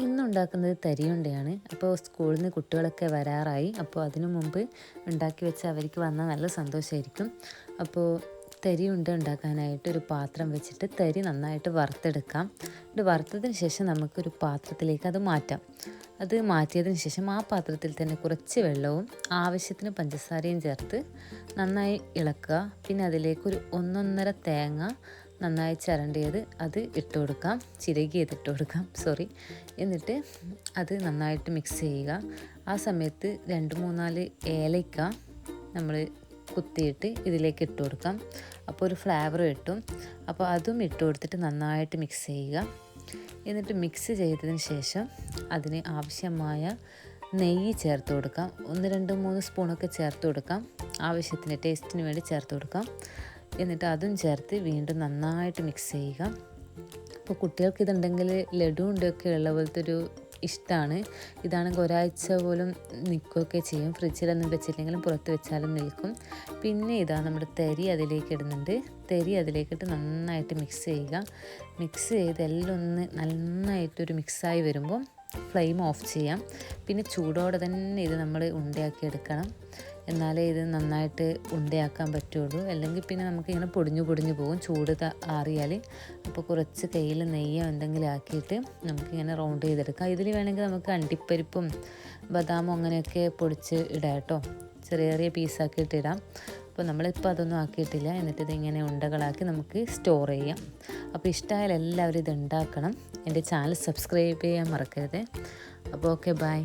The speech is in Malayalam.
ഇന്നുണ്ടാക്കുന്നത് തരിയുണ്ടയാണ്. അപ്പോൾ സ്കൂളിൽ നിന്ന് കുട്ടികളൊക്കെ വരാറായി. അപ്പോൾ അതിനു മുമ്പ് ഉണ്ടാക്കി വെച്ച് അവർക്ക് വന്നാൽ നല്ല സന്തോഷമായിരിക്കും. അപ്പോൾ തരിയുണ്ട ഉണ്ടാക്കാനായിട്ട് ഒരു പാത്രം വെച്ചിട്ട് തരി നന്നായിട്ട് വറുത്തെടുക്കാം. ഇത് വറുത്തതിന് ശേഷം നമുക്കൊരു പാത്രത്തിലേക്ക് അത് മാറ്റാം. അത് മാറ്റിയതിന് ശേഷം ആ പാത്രത്തിൽ തന്നെ കുറച്ച് വെള്ളവും ആവശ്യത്തിന് പഞ്ചസാരയും ചേർത്ത് നന്നായി ഇളക്കുക. പിന്നെ അതിലേക്കൊരു 1.5 തേങ്ങ നന്നായി ചിരണ്ടിയത് അത് ഇട്ട് കൊടുക്കാം, ചിരകിയത് ഇട്ട് കൊടുക്കാം, എന്നിട്ട് അത് നന്നായിട്ട് മിക്സ് ചെയ്യുക. ആ സമയത്ത് 2-3-4 ഏലക്ക നമ്മൾ കുത്തിയിട്ട് ഇതിലേക്ക് ഇട്ട് കൊടുക്കാം. അപ്പോൾ ഒരു ഫ്ലേവർ കിട്ടും. അപ്പോൾ അതും ഇട്ട് കൊടുത്തിട്ട് നന്നായിട്ട് മിക്സ് ചെയ്യുക. എന്നിട്ട് മിക്സ് ചെയ്തതിന് ശേഷം അതിന് ആവശ്യമായ നെയ്യ് ചേർത്ത് കൊടുക്കാം. 1-2-3 സ്പൂണൊക്കെ ചേർത്ത് കൊടുക്കാം, ആവശ്യത്തിന് ടേസ്റ്റിന് വേണ്ടി ചേർത്ത് കൊടുക്കാം. എന്നിട്ട് അതും ചേർത്ത് വീണ്ടും നന്നായിട്ട് മിക്സ് ചെയ്യുക. അപ്പോൾ കുട്ടികൾക്ക് ഇതുണ്ടെങ്കിൽ ലഡു ഉണ്ടൊക്കെ ഉള്ള പോലത്തെ ഒരു ഇഷ്ടമാണ്. ഇതാണെങ്കിൽ ഒരാഴ്ച പോലും നിൽക്കുകയൊക്കെ ചെയ്യും. ഫ്രിഡ്ജിലൊന്നും വെച്ചില്ലെങ്കിലും പുറത്ത് വെച്ചാലും നിൽക്കും. പിന്നെ ഇതാ നമ്മുടെ തരി അതിലേക്ക് ഇടുന്നുണ്ട്. തരി അതിലേക്കിട്ട് നന്നായിട്ട് മിക്സ് ചെയ്യുക. മിക്സ് ചെയ്ത് എല്ലാം ഒന്ന് നന്നായിട്ടൊരു മിക്സായി വരുമ്പോൾ ഫ്ലെയിം ഓഫ് ചെയ്യാം. പിന്നെ ചൂടോടെ തന്നെ ഇത് നമ്മൾ ഉണ്ടയാക്കി എടുക്കണം. എന്നാലേ ഇത് നന്നായിട്ട് ഉണ്ടയാക്കാൻ പറ്റുള്ളൂ. അല്ലെങ്കിൽ പിന്നെ നമുക്കിങ്ങനെ പൊടിഞ്ഞു പോകും ചൂട് ആറിയാൽ. അപ്പോൾ കുറച്ച് കയ്യിൽ നെയ്യോ എന്തെങ്കിലും ആക്കിയിട്ട് നമുക്കിങ്ങനെ റൗണ്ട് ചെയ്തെടുക്കാം. ഇതിൽ വേണമെങ്കിൽ നമുക്ക് അണ്ടിപ്പരിപ്പും ബദാമും അങ്ങനെയൊക്കെ പൊടിച്ച് ഇടാം കേട്ടോ. ചെറിയ പീസാക്കിയിട്ട് ഇടാം. അപ്പോൾ നമ്മളിപ്പോൾ അതൊന്നും ആക്കിയിട്ടില്ല. എന്നിട്ട് ഇതിങ്ങനെ ഉണ്ടകളാക്കി നമുക്ക് സ്റ്റോർ ചെയ്യാം. അപ്പോൾ ഇഷ്ടമായാൽ എല്ലാവരും ഇത് ഉണ്ടാക്കണം. എൻ്റെ ചാനൽ സബ്സ്ക്രൈബ് ചെയ്യാൻ മറക്കരുത്. അപ്പോൾ ഓക്കെ, ബൈ.